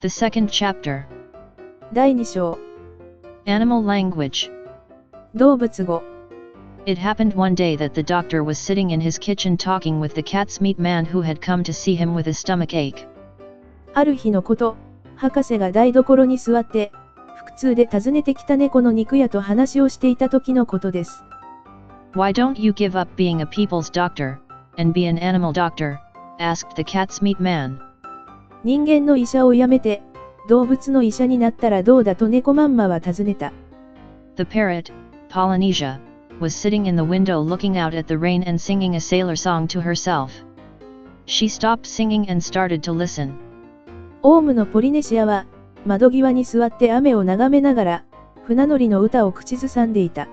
The second chapter. 第2章 Animal language. 動物語 It happened one day that the doctor was sitting in his kitchen talking with the cat's meat man who had come to see him with a stomach ache. ある日のこと、博士が台所に座って、腹痛で訪ねてきた猫の肉屋と話をしていた時のことです。Why don't you give up being a people's doctor, and be an animal doctor? Asked the cat's meat man. 人間の医者を辞めて、動物の医者になったらどうだと猫マンマは尋ねた。The parrot, Polynesia, was sitting in the window looking out at the rain and singing a sailor song to herself. She stopped singing and started to listen. オウムのポリネシアは、窓際に座って雨を眺めながら、船乗りの歌を口ずさんでいた。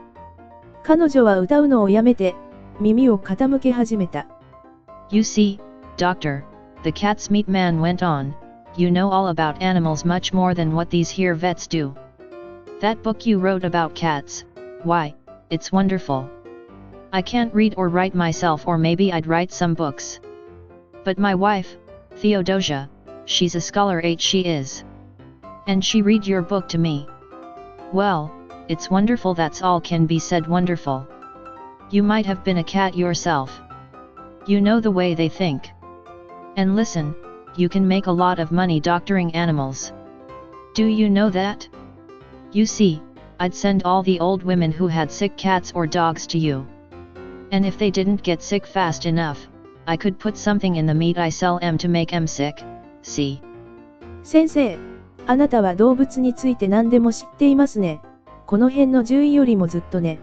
彼女は歌うのをやめて、耳を傾け始めた。You see, doctor, the cat's meat man went on, you know all about animals much more than what these here vets do. That book you wrote about cats, why, it's wonderful. I can't read or write myself, or maybe I'd write some books. But my wife, Theodosia, she's a scholar, she is. And she read your book to me. Well, it's wonderful, that's all can be said, wonderful. You might have been a cat yourself. You know the way they think. And listen, you can make a lot of money doctoring animals. Do you know that? You see, I'd send all the old women who had sick cats or dogs to you. And if they didn't get sick fast enough, I could put something in the meat I sell to make sick. See? 先生、あなたは動物について何でも知っていますね。この辺の獣医よりもずっとね。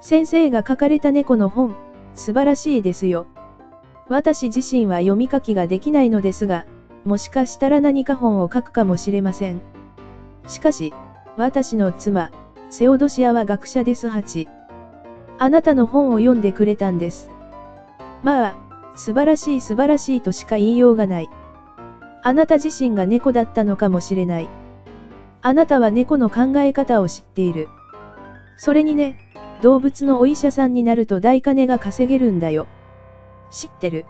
先生が書かれた猫の本、素晴らしいですよ。私自身は読み書きができないのですが、もしかしたら何か本を書くかもしれません。しかし、私の妻、セオドシアは学者です。あなたの本を読んでくれたんです。まあ、素晴らしいとしか言いようがない。あなた自身が猫だったのかもしれない。あなたは猫の考え方を知っている。それにね、動物のお医者さんになると大金が稼げるんだよ。知ってる。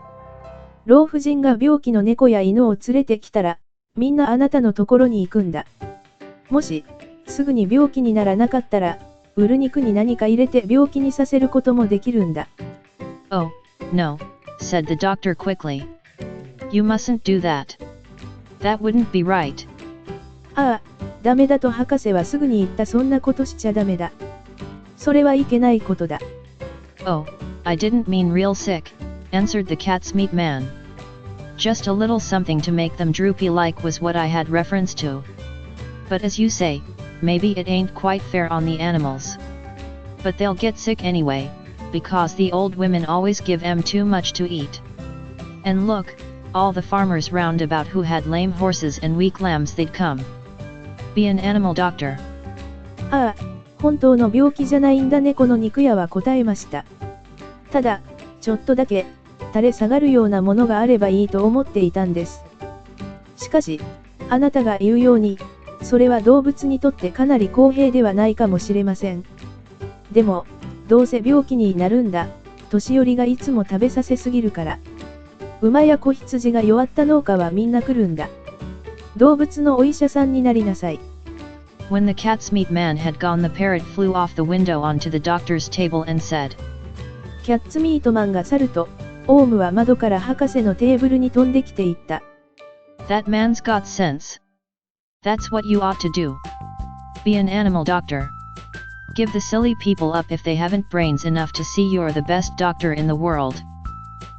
老婦人が病気の猫や犬を連れてきたら、みんなあなたのところに行くんだ。もし、すぐに病気にならなかったら、売る肉に何か入れて病気にさせることもできるんだ。Oh, no, said the doctor quickly. You mustn't do that. That wouldn't be right. ああ、ダメだと博士はすぐに言った。そんなことしちゃダメだ。それはいけないことだ。Oh, I didn't mean real sick, answered the cat's meat man. Just a little something to make them droopy like was what I had reference to. But as you say, maybe it ain't quite fair on the animals. But they'll get sick anyway, because the old women always give too much to eat. And look, all the farmers round about who had lame horses and weak lambs, they'd come. Be an animal doctor. ああ、本当の病気じゃないんだ。猫の肉屋は答えました。ただ、ちょっとだけ、垂れ下がるようなものがあればいいと思っていたんです。しかし、あなたが言うように、それは動物にとってかなり公平ではないかもしれません。でも、どうせ病気になるんだ、年寄りがいつも食べさせすぎるから。馬や子羊が弱った農家はみんな来るんだ。動物のお医者さんになりなさい。When the cat's meat man had gone, the parrot flew off the window onto the doctor's table and said, キャッツミートマンが去ると、オウムは窓から博士のテーブルに飛んできていった。That man's got sense. That's what you ought to do. Be an animal doctor. Give the silly people up if they haven't brains enough to see you're the best doctor in the world.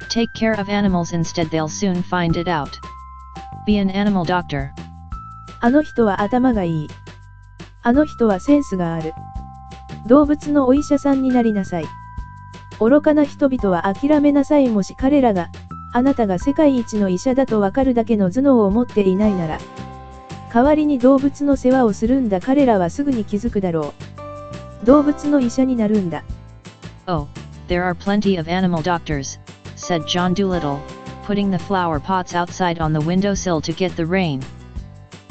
Take care of animals instead, they'll soon find it out. Be an animal doctor. あの人は頭がいい。あの人はセンスがある。動物のお医者さんになりなさい。愚かな人々は諦めなさい。もし彼らが、あなたが世界一の医者だとわかるだけの頭脳を持っていないなら、代わりに動物の世話をするんだ。彼らはすぐに気づくだろう。動物の医者になるんだ。Oh, there are plenty of animal doctors, said John Dolittle, putting the flower pots outside on the windowsill to get the rain.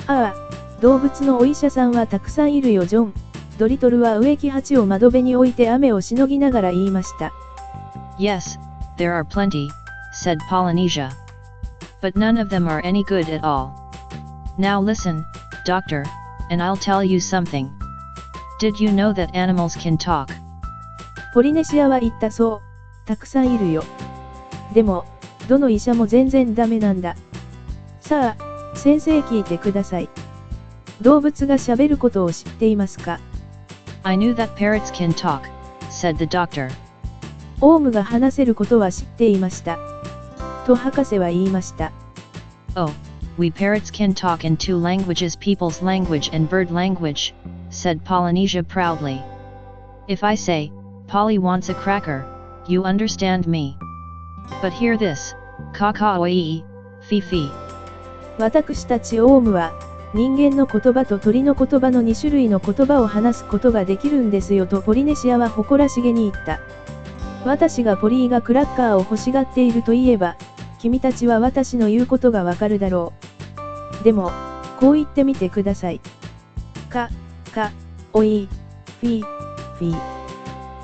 ああ、動物のお医者さんはたくさんいるよ。ジョン・ドリトルは植木鉢を窓辺に置いて雨をしのぎながら言いました。Yes, there are plenty, said Polynesia. But none of them are any good at all. Now listen, doctor, and I'll tell you something. Did you know that animals can talk? ポリネシアは言ったそう。たくさんいるよ。でも、どの医者も全然ダメなんだ。さあ、先生聞いてください。動物が喋ることを知っていますか？ I knew that parrots can talk, said the doctor. オウムが話せることは知っていました。と博士は言いました。Oh, we parrots can talk in two languages, people's language and bird language, said Polynesia proudly. If I say, Polly wants a cracker, you understand me. But hear this, ka-ka-oi, fi-fi. 私たちオウムは、人間の言葉と鳥の言葉の2種類の言葉を話すことができるんですよとポリネシアは誇らしげに言った。私がポリーがクラッカーを欲しがっていると言えば、君たちは私の言うことがわかるだろう。でも、こう言ってみてください。か、おい、フィ、フィ。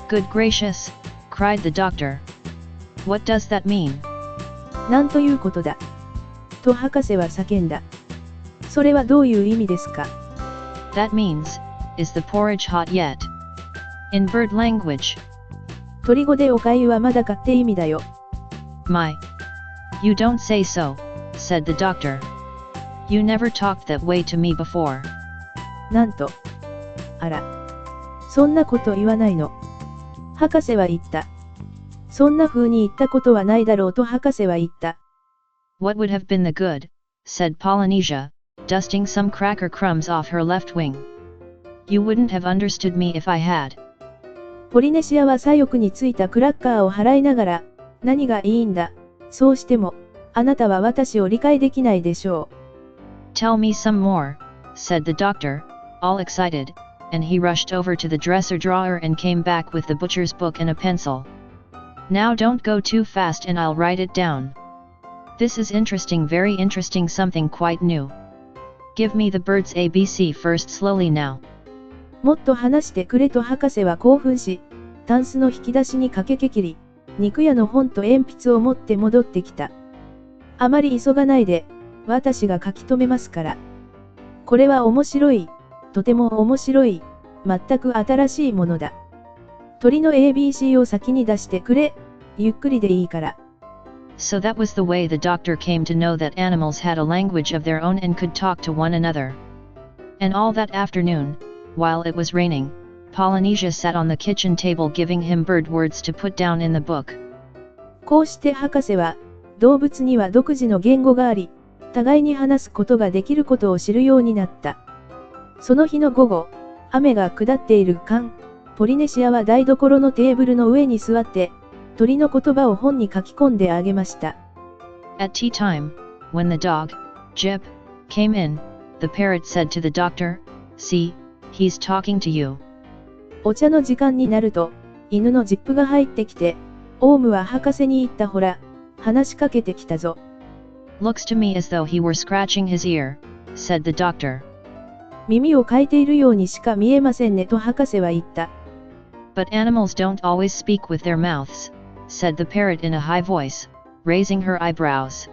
Good gracious, cried the doctor. What does that mean? なんということだ。と博士は叫んだ。それはどういう意味ですか？ That means, is the porridge hot yet? In bird language. 鳥語でお粥はまだかって意味だよ。My. You don't say so, said the doctor. You never talked that way to me before. なんと。あら。そんなこと言わないの。博士は言った。そんな風に言ったことはないだろうと博士は言った。What would have been the good, said Polynesia, dusting some cracker crumbs off her left wing. You wouldn't have understood me if I had. ポリネシアは左翼についたクラッカーを払いながら、何がいいんだ、そうしても、あなたは私を理解できないでしょう。Tell me some more, said the doctor, all excited, and he rushed over to the dresser drawer and came back with the butcher's book and a pencil. Now don't go too fast and I'll write it down. This is interesting, very interesting, something quite new. Give me the bird's ABC first slowly now. もっと話してくれと博士は興奮し、タンスの引き出しに駆けけきり、肉屋の本と鉛筆を持って戻ってきた。あまり急がないで、私が書き留めますから。これは面白い、とても面白い、全く新しいものだ。鳥の ABC を先に出してくれ、ゆっくりでいいから。So that was the way the doctor came to know that animals had a language of their own and could talk to one another. And all that afternoon, while it was raining, Polynesia sat on the kitchen table giving him bird words to put down in the book. こうして博士は、動物には独自の言語があり、互いに話すことができることを知るようになった。その日の午後、雨が下っている間、ポリネシアは台所のテーブルの上に座って、鳥の言葉を本に書き込んであげました。At tea time, when the dog, Jip, came in, the parrot said to the doctor, "See, he's talking to you." お茶の時間になると、犬のジップが入ってきて、オウムは博士に言ったほら、話しかけてきたぞ。Looks to me as though he were scratching his ear, said the doctor. 耳をかいているようにしか見えませんねと博士は言った。But animals don't always speak with their mouths, said the parrot in a high voice, raising her eyebrows.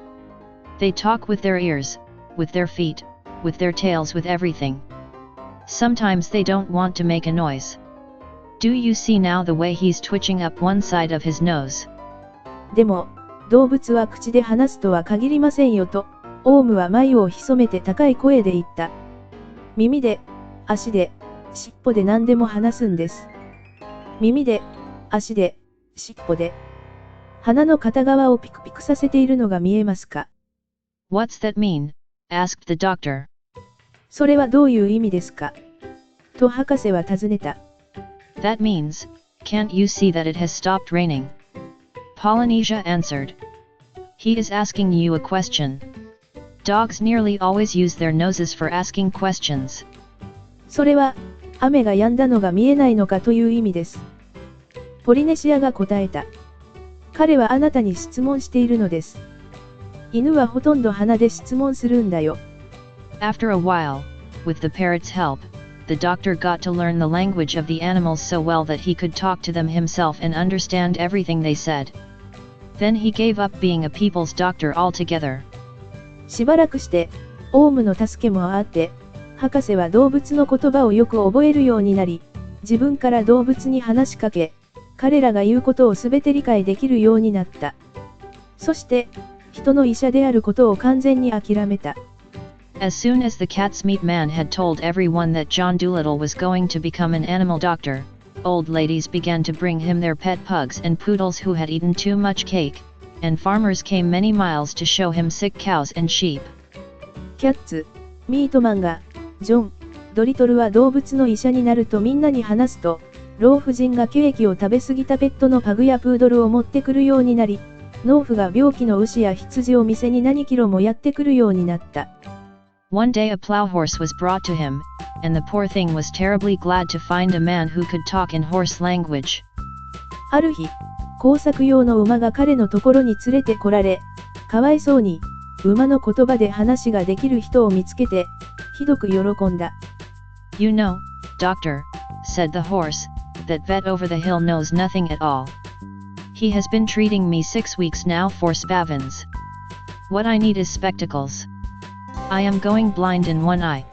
They talk with their ears, with their feet, with their tails, with everything. Sometimes they don't want to make a noise. Do you see now the way he's twitching up one side of his nose? でも、動物は口で話すとは限りませんよと、オウムは眉を潜めて高い声で言った。耳で、足で、尻尾で何でも話すんです。耳で、足で、尻尾で。鼻の片側をピクピクさせているのが見えますか？ What's that mean? asked the doctor. それはどういう意味ですか？と博士は尋ねた。That means, can't you see that it has stopped raining? Polynesia answered. He is asking you a question. Dogs nearly always use their noses for asking questions. それは、雨が止んだのが見えないのかという意味です。ポリネシアが答えた。彼はあなたに質問しているのです。犬はほとんど鼻で質問するんだよ。After a while, with the parrot's help, the doctor got to learn the language of the animals so well that he could talk to them himself and understand everything they said. Then he gave up being a people's doctor altogether. しばらくして、オウムの助けもあって、博士は動物の言葉をよく覚えるようになり、自分から動物に話しかけ、彼らが言うことをすべて理解できるようになった。そして、人の医者であることを完全に諦めた。As soon as the cat's meat man had told everyone that John Dolittle was going to become an animal doctor, old ladies began to bring him their pet pugs and poodles who had eaten too much cake, and farmers came many miles to show him sick cows and sheep. キャッツ、ミートマンが、ジョン、ドリトルは動物の医者になるとみんなに話すと、老婦人がケーキを食べ過ぎたペットのパグやプードルを持ってくるようになり、農夫が病気の牛や羊を店に何キロもやってくるようになった。One day a plow horse was brought to him, and the poor thing was terribly glad to find a man who could talk in horse language. ある日、工作用の馬が彼のところに連れてこられ、かわいそうに、馬の言葉で話ができる人を見つけて、ひどく喜んだ。You know, doctor, said the horse, that vet over the hill knows nothing at all. He has been treating me 6 weeks now for spavins. What I need is spectacles. I am going blind in one eye.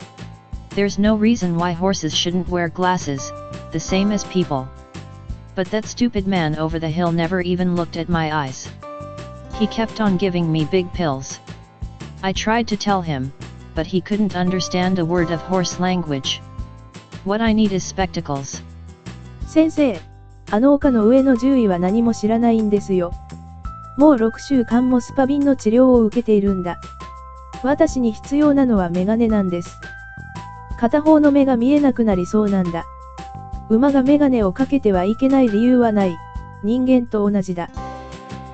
There's no reason why horses shouldn't wear glasses, the same as people. But that stupid man over the hill never even looked at my eyes. He kept on giving me big pills. I tried to tell him, but he couldn't understand a word of horse language. What I need is spectacles. 先生、あの丘の上の獣医は何も知らないんですよ。もう6週間もスパビンの治療を受けているんだ。私に必要なのはメガネなんです。片方の目が見えなくなりそうなんだ。馬がメガネをかけてはいけない理由はない。人間と同じだ。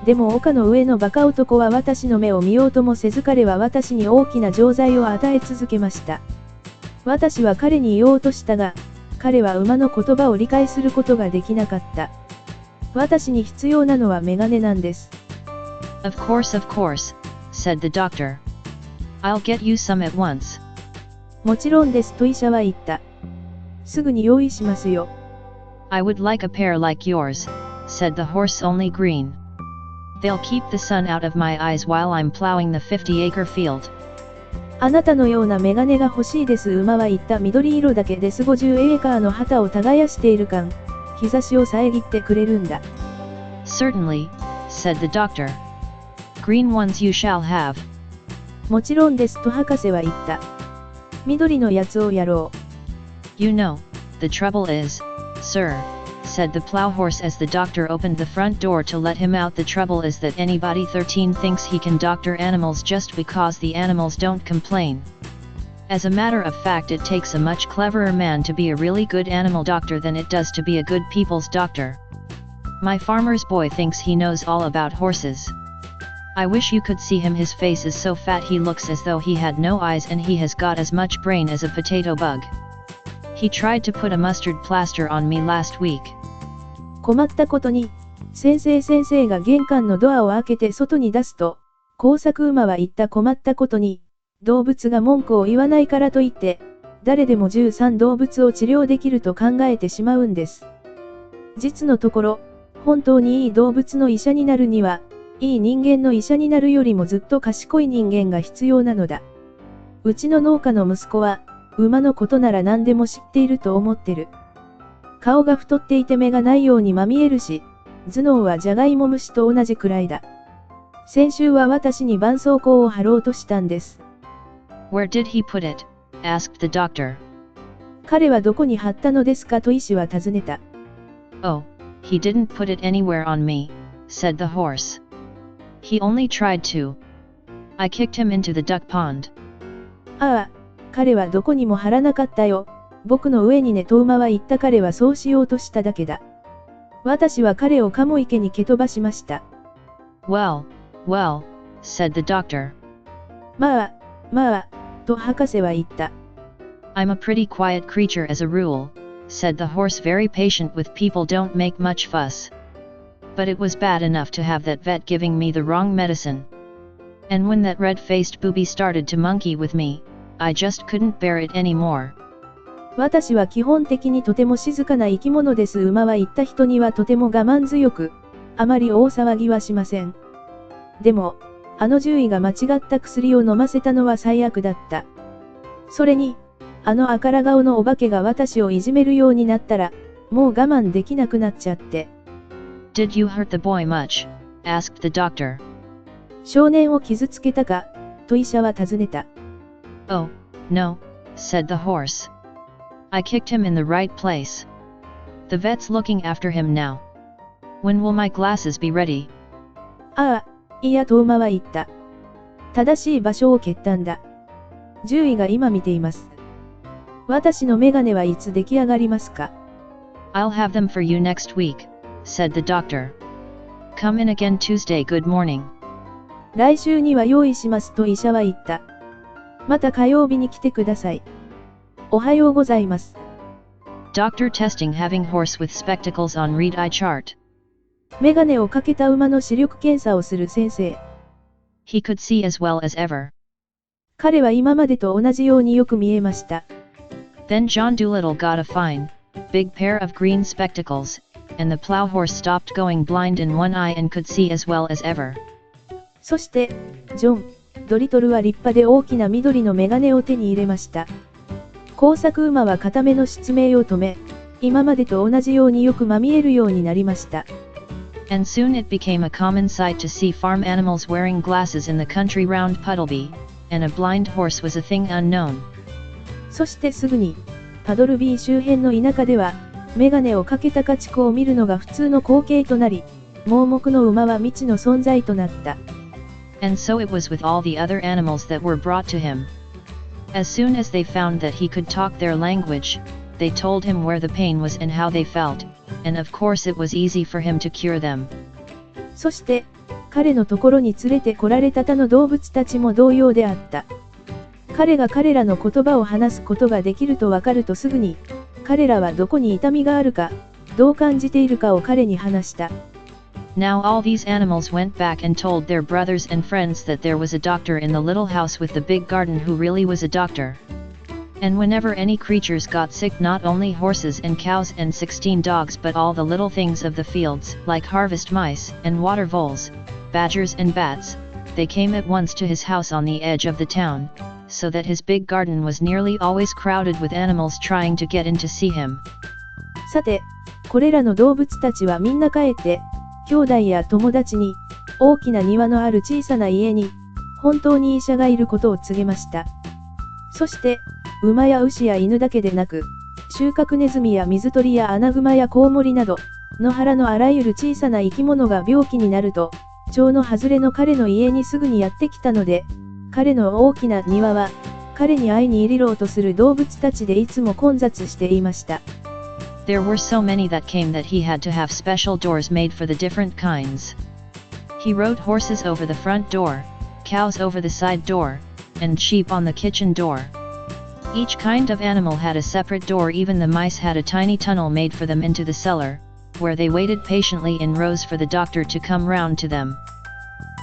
でも丘の上のバカ男は私の目を見ようともせず彼は私に大きな錠剤を与え続けました。私は彼に言おうとしたが、彼は馬の言葉を理解することができなかった。私に必要なのはメガネなんです。Of course, said the doctor. I'll get you some at once. もちろんですと医者は言った。すぐに用意しますよ。I would like a pair like yours, said the horse only green. They'll keep the sun out of my eyes while I'm plowing the 50-acre field. あなたのようなメガネが欲しいです馬は言った緑色だけです50エーカーの旗を耕している間、日差しを遮ってくれるんだ。Certainly, said the doctor. Green ones you shall have. もちろんですと博士は言った。緑のやつをやろう。You know, the trouble is, sir, said the plow horse as the doctor opened the front door to let him out. The trouble is that anybody 13 thinks he can doctor animals just because the animals don't complain. As a matter of fact, it takes a much cleverer man to be a really good animal doctor than it does to be a good people's doctor. My farmer's boy thinks he knows all about horses. I wish you could see him. His face is so fat he looks as though he had no eyes and he has got as much brain as a potato bug. He tried to put a mustard plaster on me last week. 困ったことに、先生が玄関のドアを開けて外に出すと、工作馬は言った困ったことに、動物が文句を言わないからといって、誰でも13動物を治療できると考えてしまうんです。実のところ、本当にいい動物の医者になるには、いい人間の医者になるよりもずっと賢い人間が必要なのだ。うちの農家の息子は、馬のことなら何でも知っていると思ってる。顔が太っていて目がないようにまみえるし、頭脳はジャガイモ虫と同じくらいだ。先週は私に絆創膏を貼ろうとしたんです。Where did he put it? asked the doctor. 彼はどこに貼ったのですかと医師は尋ねた。Oh, he didn't put it anywhere on me, said the horse. He only tried to. I kicked him into the duck pond. ああ、彼はどこにも貼らなかったよ。僕の上にねと馬は言った彼はそうしようとしただけだ。私は彼をカモ池に蹴飛ばしました。Well, said the doctor. まあ、と博士は言った。I'm a pretty quiet creature as a rule, said the horse very patient with people don't make much fuss. But it was bad enough to have that vet giving me the wrong medicine. And when that red-faced booby started to monkey with me, I just couldn't bear it anymore. 私は基本的にとても静かな生き物です。馬は言った人にはとても我慢強く、あまり大騒ぎはしません。でも、あの獣医が間違った薬を飲ませたのは最悪だった。それに、あのあから顔のお化けが私をいじめるようになったら、もう我慢できなくなっちゃって。Did you hurt the boy much? asked the doctor. 少年を傷つけたか、と医者は尋ねた。Oh, no, said the horse. I kicked him in the right place. The vet's looking after him now. When will my glasses be ready? ああ、いやと馬は言った。正しい場所を蹴ったんだ。獣医が今見ています。私のメガネはいつ出来上がりますか？ I'll have them for you next week, said the doctor. Come in again Tuesday. Good morning. 来週には用意しますと医者は言った。また火曜日に来てください。おはようございます。Doctor testing having horse with spectacles on read eye chart. メガネをかけた馬の視力検査をする先生。He could see as well as ever. 彼は今までと同じようによく見えました。Then John Dolittle got a fine, big pair of green spectacles, and the plow horse stopped going blind in one eye and could see as well as ever. そして、ジョン・ドリトルは立派で大きな緑のメガネを手に入れました。工作馬は固めの失明を止め、今までと同じようによく見えるようになりました。And soon it became a common sight to see farm animals wearing glasses in the country round Puddleby, and a blind horse was a thing unknown. そしてすぐに、パドルビー周辺の田舎では、メガネをかけた家畜を見るのが普通の光景となり、盲目の馬は未知の存在となった。And so it was with all the other animals that were brought to him. As soon as they found that he could talk their language, they told him where the pain was and how they felt, and of course it was easy for him to cure them. そして、彼のところに連れて来られた他の動物たちも同様であった。彼が彼らの言葉を話すことができるとわかるとすぐに、彼らはどこに痛みがあるか、どう感じているかを彼に話した。Now all these animals went back and told their brothers and friends that there was a doctor in the little house with the big garden who really was a doctor. And whenever any creatures got sick, not only horses and cows and 16 dogs but all the little things of the fields, like harvest mice and water voles, badgers and bats, they came at once to his house on the edge of the town, so that his big garden was nearly always crowded with animals trying to get in to see him. さて、これらの動物たちはみんな帰って、兄弟や友達に、大きな庭のある小さな家に、本当に医者がいることを告げました。そして、馬や牛や犬だけでなく、収穫ネズミや水鳥やアナグマやコウモリなど、野原のあらゆる小さな生き物が病気になると、町の外れの彼の家にすぐにやってきたので、彼の大きな庭は、彼に会いに入ろうとする動物たちでいつも混雑していました。There were so many that came that he had to have special doors made for the different kinds. He rode horses over the front door, cows over the side door, and sheep on the kitchen door. Each kind of animal had a separate door. Even the mice had a tiny tunnel made for them into the cellar, where they waited patiently in rows for the doctor to come round to them.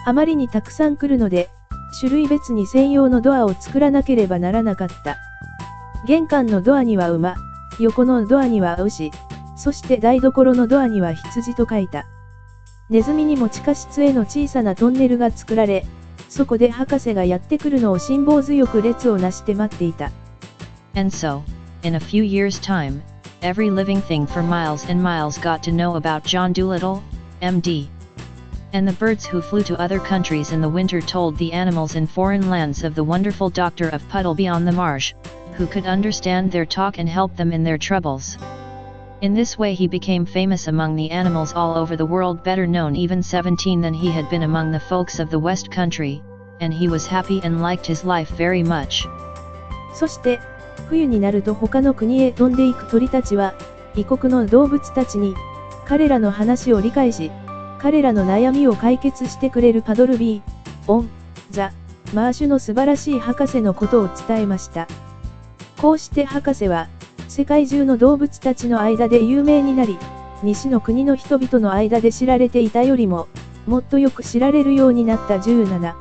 あまりにたくさん来るので、種類別に専用のドアを作らなければならなかった。玄関のドアには馬、横のドアには牛、そして台所のドアには羊と書いた。ネズミにも地下室への小さなトンネルが作られ、そこで博士がやってくるのを辛抱強く列をなして待っていた。And so, in a few years' time, every living thing for miles and miles got to know about John Dolittle, MD. And the birds who flew to other countries in the winter told the animals in foreign lands of the wonderful doctor of Puddleby on the marsh, who could understand their talk and help them in their troubles. In this way he became famous among the animals all over the world, better known even 17 than he had been among the folks of the West Country, and he was happy and liked his life very much. そして、冬になると他の国へ飛んでいく鳥たちは、異国の動物たちに、彼らの話を理解し、彼らの悩みを解決してくれるパドルビー、オン、ザ、マーシュの素晴らしい博士のことを伝えました。こうして博士は、世界中の動物たちの間で有名になり、西の国の人々の間で知られていたよりも、もっとよく知られるようになった17。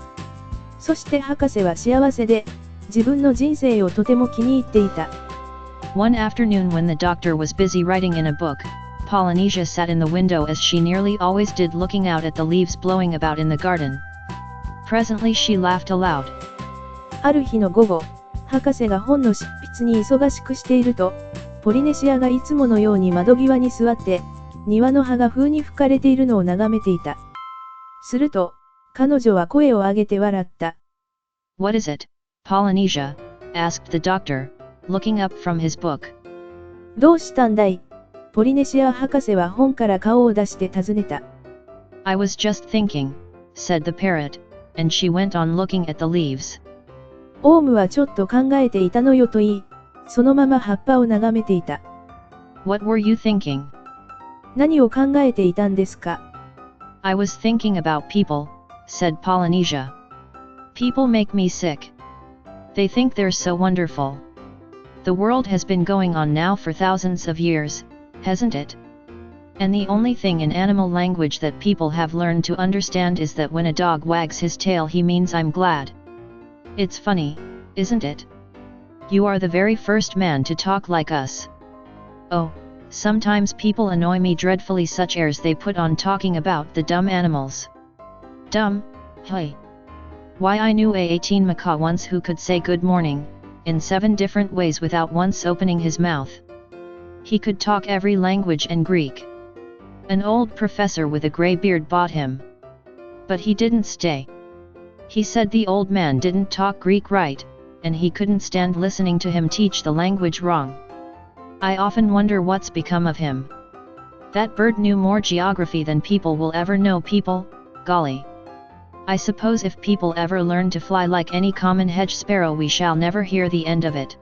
そして博士は幸せで、自分の人生をとても気に入っていた。One afternoon when the doctor was busy writing in a book, Polynesia sat in the window as she nearly always did, looking out at the leaves blowing about in the garden. Presently she laughed aloud. ある日の午後、博士が本の執筆に忙しくしていると、ポリネシアがいつものように窓際に座って、庭の葉が風に吹かれているのを眺めていた。すると、彼女は声を上げて笑った。What is it, Polynesia? asked the doctor, looking up from his book. どうしたんだい？ポリネシア博士は本から顔を出して尋ねた。I was just thinking, said the parrot, and she went on looking at the leaves. オウムはちょっと考えていたのよと言い、そのまま葉っぱを眺めていた。What were you thinking? 何を考えていたんですか？ I was thinking about people, said Polynesia. People make me sick. They think they're so wonderful. The world has been going on now for thousands of years, hasn't it? And the only thing in animal language that people have learned to understand is that when a dog wags his tail he means I'm glad. It's funny, isn't it? You are the very first man to talk like us. Oh, sometimes people annoy me dreadfully, such airs they put on talking about the dumb animals. Dumb? Hey. Why, I knew a 18 macaw once who could say good morning, in 7 different ways without once opening his mouth. He could talk every language and Greek. An old professor with a grey beard bought him. But he didn't stay. He said the old man didn't talk Greek right, and he couldn't stand listening to him teach the language wrong. I often wonder what's become of him. That bird knew more geography than people will ever know. People, golly. I suppose if people ever learn to fly like any common hedge sparrow we shall never hear the end of it.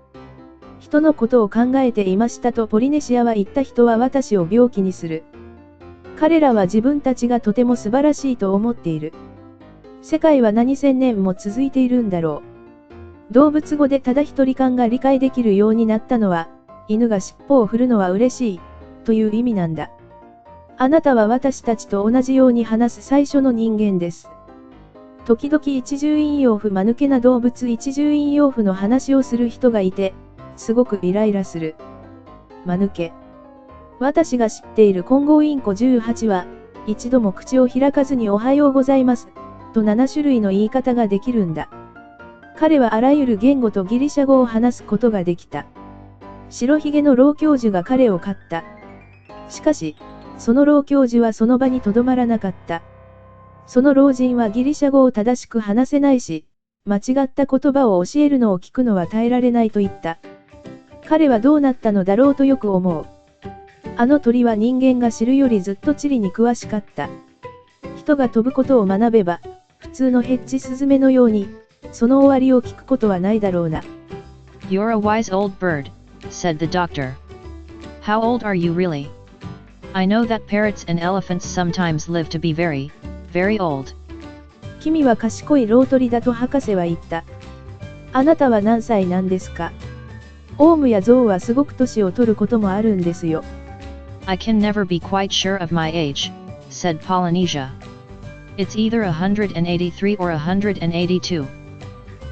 人のことを考えていましたとポリネシアは言った。人は私を病気にする。彼らは自分たちがとても素晴らしいと思っている。世界は何千年も続いているんだろう。動物語でただ一人間が理解できるようになったのは、犬が尻尾を振るのは嬉しい、という意味なんだ。あなたは私たちと同じように話す最初の人間です。時々一重引用符間抜けな動物一重引用符の話をする人がいて、すごくイライラする。間抜け。私が知っている混合インコ18は、一度も口を開かずにおはようございます、と7種類の言い方ができるんだ。彼はあらゆる言語とギリシャ語を話すことができた。白ひげの老教授が彼を飼った。しかし、その老教授はその場にとどまらなかった。その老人はギリシャ語を正しく話せないし、間違った言葉を教えるのを聞くのは耐えられないと言った。彼はどうなったのだろうとよく思う。あの鳥は人間が知るよりずっと地理に詳しかった。人が飛ぶことを学べば、普通のヘッジスズメのように、その終わりを聞くことはないだろうな。You're a wise old bird, said the doctor. How old are you really? I know that parrots and elephants sometimes live to be very, very old. 君は賢い老鳥だと博士は言った。あなたは何歳なんですか？オウムやゾウはすごく年を取ることもあるんですよ。I can never be quite sure of my age, said Polynesia. It's either 183 or 182.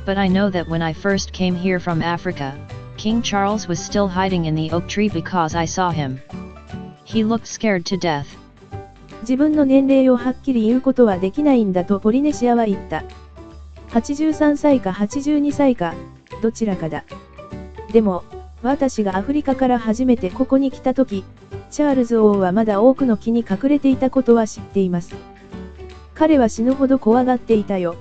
But I know that when I first came here from Africa, King Charles was still hiding in the oak tree because I saw him. He looked scared to death. 自分の年齢をはっきり言うことはできないんだとポリネシアは言った。83歳か82歳か、どちらかだ。でも、私がアフリカから初めてここに来た時、チャールズ王はまだ多くの木に隠れていたことは知っています。彼は死ぬほど怖がっていたよ。